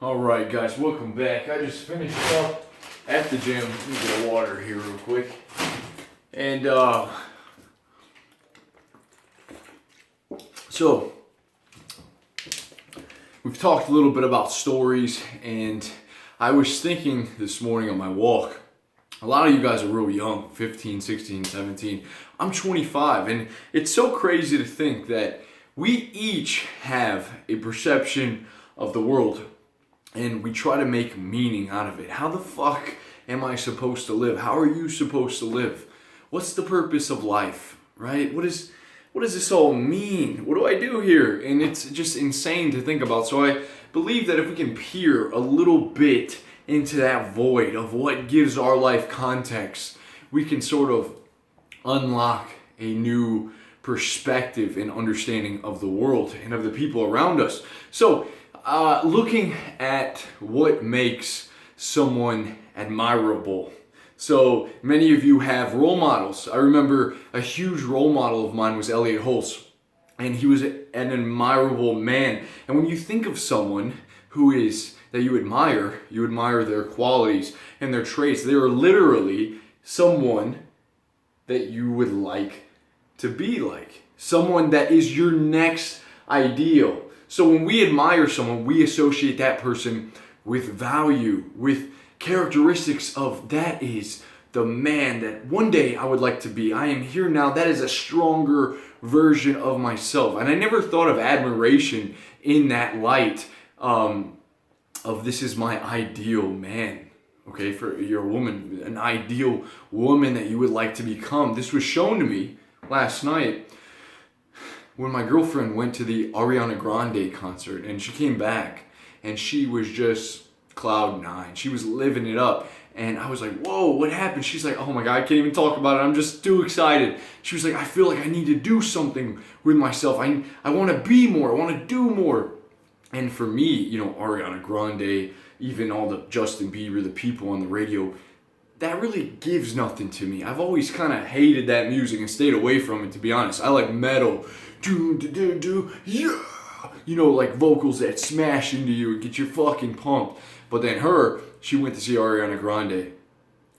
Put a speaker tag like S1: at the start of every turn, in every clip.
S1: Alright guys, welcome back. I just finished up at the gym. Let me get a water here real quick. And so we've talked a little bit about stories, and I was thinking this morning on my walk, a lot of you guys are real young, 15, 16, 17. I'm 25, and it's so crazy to think that we each have a perception of the world, and we try to make meaning out of it. How the fuck am I supposed to live? How are you supposed to live? What's the purpose of life, right? What does this all mean? What do I do here? And it's just insane to think about. So I believe that if we can peer a little bit into that void of what gives our life context, we can sort of unlock a new perspective and understanding of the world and of the people around us. So looking at what makes someone admirable. So many of you have role models. I remember a huge role model of mine was Elliot Hulse, and he was an admirable man. And when you think of someone who is that you admire their qualities and their traits. They are literally someone that you would like to be like. Someone that is your next ideal. So when we admire someone, we associate that person with value, with characteristics of that is the man that one day I would like to be. I am here now. That is a stronger version of myself. And I never thought of admiration in that light of this is my ideal man. Okay, for you're a woman, an ideal woman that you would like to become. This was shown to me last night when my girlfriend went to the Ariana Grande concert, and she came back and she was just cloud nine. She was living it up. And I was like, whoa, what happened? She's like, oh my God, I can't even talk about it. I'm just too excited. She was like, I feel like I need to do something with myself. I want to be more. I want to do more. And for me, you know, Ariana Grande, even all the Justin Bieber, the people on the radio, that really gives nothing to me. I've always kind of hated that music and stayed away from it, to be honest. I like metal. Yeah. You know, like vocals that smash into you and get you fucking pumped. But then she went to see Ariana Grande,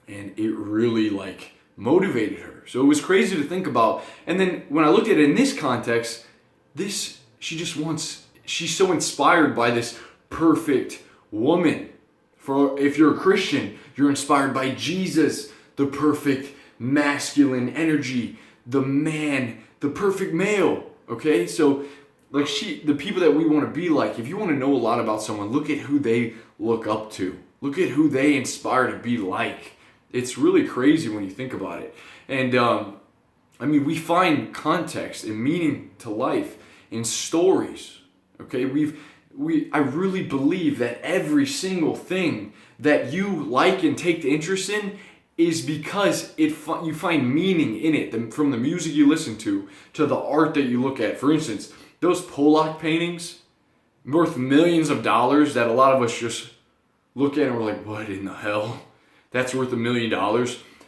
S1: and it really like motivated her. So it was crazy to think about. And then when I looked at it in this context, she's so inspired by this perfect woman. If you're a Christian, you're inspired by Jesus, the perfect masculine energy, the man, the perfect male. Okay, so like the people that we want to be like, if you want to know a lot about someone, look at who they look up to. Look at who they inspire to be like. It's really crazy when you think about it. And I mean, we find context and meaning to life in stories. Okay, I really believe that every single thing that you like and take the interest in is because you find meaning in it. From the music you listen to the art that you look at. For instance, those Pollock paintings, worth millions of dollars, that a lot of us just look at and we're like, what in the hell? That's worth $1 million?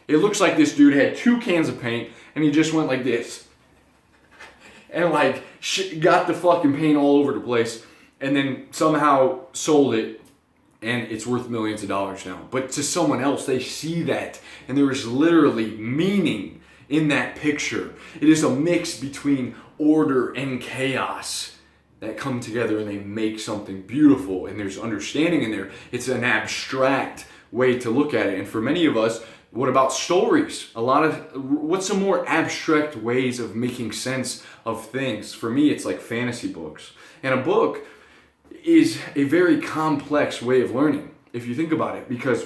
S1: It looks like this dude had 2 cans of paint and he just went like this. And like got the fucking paint all over the place, and then somehow sold it, and it's worth millions of dollars now. But to someone else, they see that, and there is literally meaning in that picture. It is a mix between order and chaos that come together, and they make something beautiful, and there's understanding in there. It's an abstract way to look at it. And for many of us, what about stories? What's some more abstract ways of making sense of things? For me, it's like fantasy books. And a book is a very complex way of learning, if you think about it, because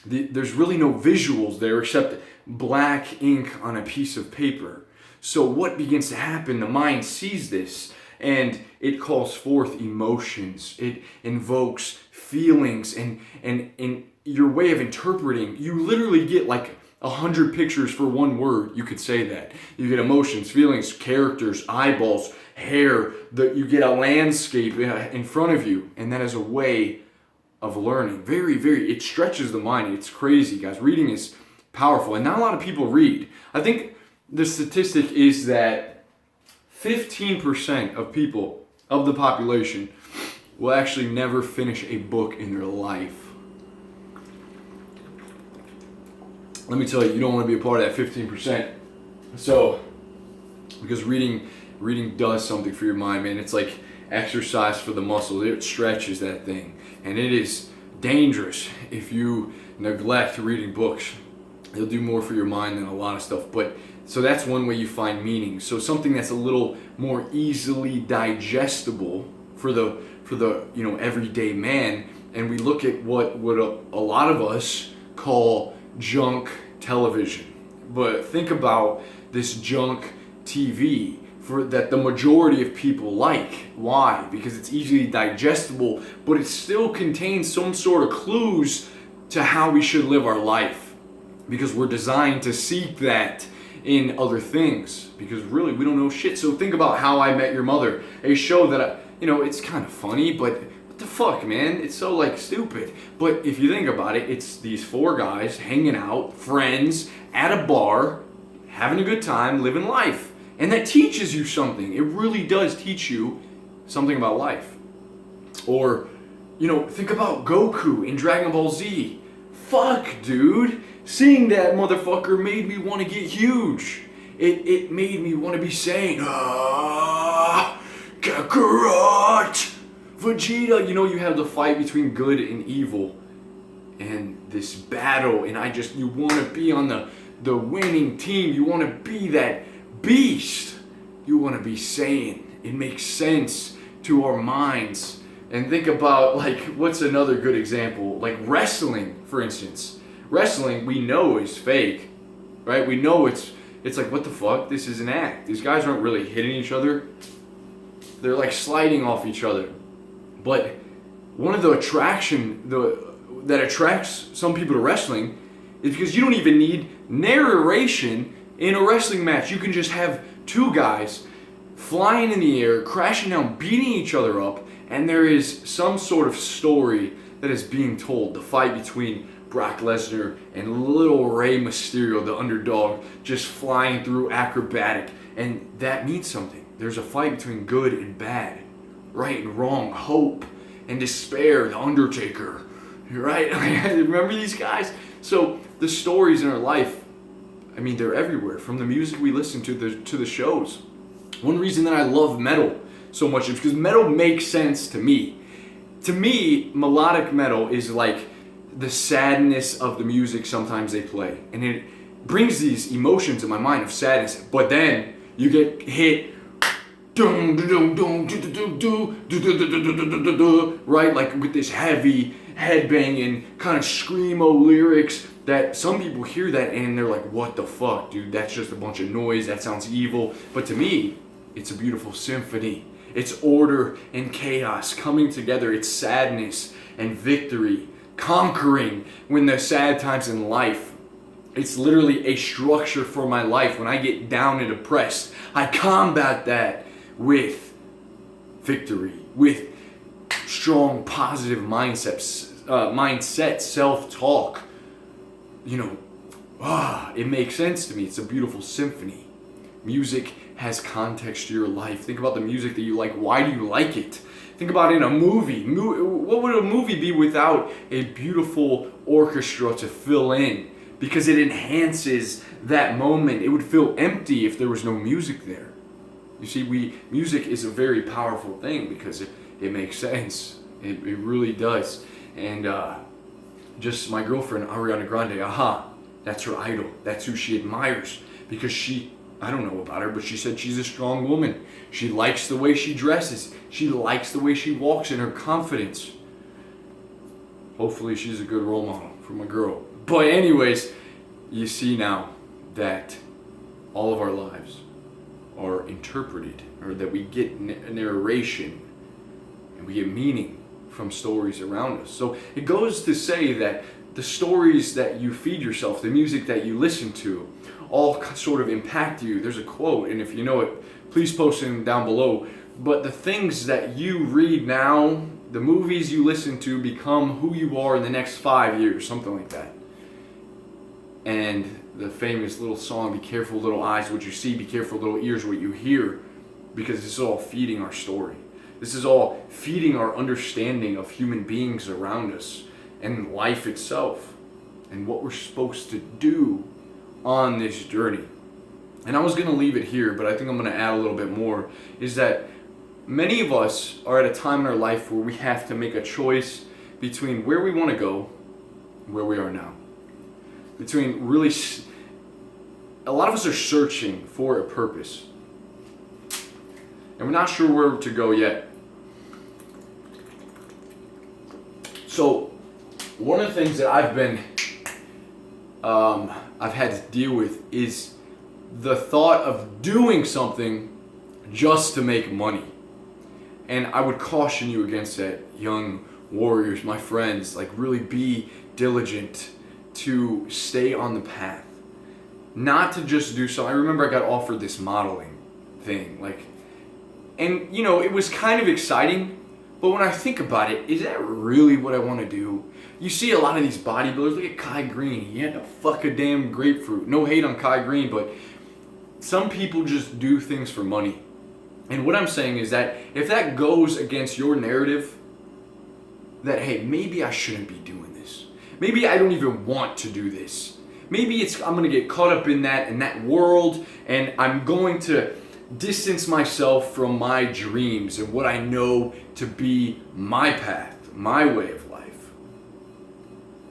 S1: there's really no visuals there except black ink on a piece of paper. So what begins to happen? The mind sees this, and it calls forth emotions. It invokes feelings, and your way of interpreting, you literally get like 100 pictures for one word. You could say that. You get emotions, feelings, characters, eyeballs, hair. You get a landscape in front of you, and that is a way of learning. Very, very, it stretches the mind. It's crazy, guys. Reading is powerful, and not a lot of people read. I think the statistic is that 15% of people, of the population, will actually never finish a book in their life. Let me tell you, you don't want to be a part of that 15%. So, because reading does something for your mind, man. It's like exercise for the muscles. It stretches that thing. And it is dangerous if you neglect reading books. It'll do more for your mind than a lot of stuff. But so that's one way you find meaning. So something that's a little more easily digestible for the everyday man. And we look at what a lot of us call junk television. But think about this junk TV that the majority of people like. Why? Because it's easily digestible, but it still contains some sort of clues to how we should live our life. Because we're designed to seek that in other things. Because really, we don't know shit. So think about How I Met Your Mother, a show that, it's kind of funny, but what the fuck, man? It's so, stupid. But if you think about it, it's these four guys hanging out, friends, at a bar, having a good time, living life. And that teaches you something. It really does teach you something about life. Or, think about Goku in Dragon Ball Z. Fuck, dude. Seeing that motherfucker made me want to get huge. It made me want to be saying, Kakarot! Vegeta, you have the fight between good and evil. And this battle, and you want to be on the winning team. You want to be that beast. You want to be Saiyan. It makes sense to our minds. And think about, what's another good example? Like wrestling, for instance. Wrestling, we know is fake, right? We know it's like, what the fuck? This is an act. These guys aren't really hitting each other. They're sliding off each other. But one of the that attracts some people to wrestling is because you don't even need narration in a wrestling match. You can just have two guys flying in the air, crashing down, beating each other up, and there is some sort of story that is being told. The fight between Brock Lesnar and little Rey Mysterio, the underdog, just flying through acrobatic. And that means something. There's a fight between good and bad, right and wrong, hope and despair, the Undertaker, right? Remember these guys? So the stories in our life, they're everywhere, from the music we listen to the shows. One reason that I love metal so much is because metal makes sense to me. To me, melodic metal is like the sadness of the music sometimes they play. And it brings these emotions in my mind of sadness. But then you get hit, right? With this heavy headbanging kind of screamo lyrics that some people hear that and they're like, what the fuck, dude? That's just a bunch of noise. That sounds evil. But to me, it's a beautiful symphony. It's order and chaos coming together. It's sadness and victory, conquering when there's sad times in life. It's literally a structure for my life. When I get down and depressed, I combat that with victory, with strong positive mindset, self-talk. It makes sense to me. It's a beautiful symphony. Music has context to your life. Think about the music that you like. Why do you like it? Think about it in a movie. What would a movie be without a beautiful orchestra to fill in? Because it enhances that moment. It would feel empty if there was no music there. You see, music is a very powerful thing because it makes sense. It really does. And just my girlfriend, Ariana Grande, that's her idol. That's who she admires. Because I don't know about her, but she said she's a strong woman. She likes the way she dresses. She likes the way she walks and her confidence. Hopefully she's a good role model for my girl. But anyways, you see now that all of our lives are interpreted, or that we get narration and we get meaning from stories around us. So it goes to say that the stories that you feed yourself, the music that you listen to, all sort of impact you. There's a quote, and if you know it, please post it down below. But the things that you read now, the movies you listen to, become who you are in the next 5 years, something like that. And the famous little song, be careful little eyes what you see, be careful little ears what you hear, because this is all feeding our story. This is all feeding our understanding of human beings around us and life itself and what we're supposed to do on this journey. And I was going to leave it here, but I think I'm going to add a little bit more, is that many of us are at a time in our life where we have to make a choice between where we want to go and where we are now. Between really, a lot of us are searching for a purpose. And we're not sure where to go yet. So, one of the things that I've had to deal with is the thought of doing something just to make money. And I would caution you against that, young warriors, my friends. Like, really be diligent to stay on the path. Not to just do so. I remember I got offered this modeling thing, and it was kind of exciting, but when I think about it, is that really what I want to do? You see a lot of these bodybuilders. Look at Kai Green. He had to fuck a damn grapefruit. No hate on Kai Green, but some people just do things for money. And what I'm saying is that if that goes against your narrative, that, hey, maybe I shouldn't be doing this. Maybe I don't even want to do this. Maybe I'm going to get caught up in that world, and I'm going to distance myself from my dreams and what I know to be my path, my way of life.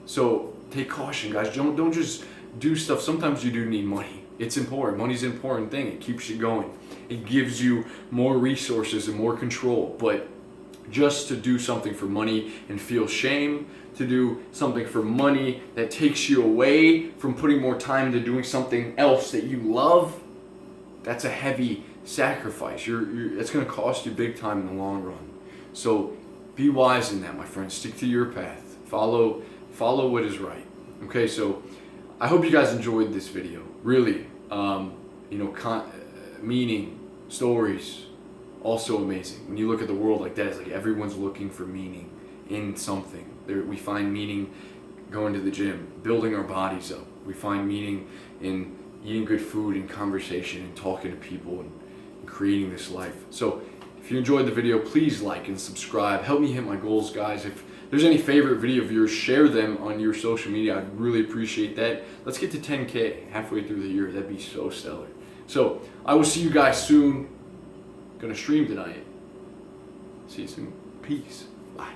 S1: So take caution, guys. Don't just do stuff. Sometimes you do need money. It's important. Money's an important thing. It keeps you going. It gives you more resources and more control. But just to do something for money and feel shame, to do something for money that takes you away from putting more time into doing something else that you love, that's a heavy sacrifice. It's going to cost you big time in the long run. So be wise in that, my friends. Stick to your path. Follow what is right. Okay, so I hope you guys enjoyed this video. Really, meaning, stories, also amazing. When you look at the world like that, it's like everyone's looking for meaning in something. We find meaning going to the gym, building our bodies up. We find meaning in eating good food and conversation and talking to people and creating this life. So if you enjoyed the video, please like and subscribe. Help me hit my goals, guys. If there's any favorite video of yours, share them on your social media. I'd really appreciate that. Let's get to 10K halfway through the year. That'd be so stellar. So I will see you guys soon. Gonna stream tonight. See you soon. Peace. Bye.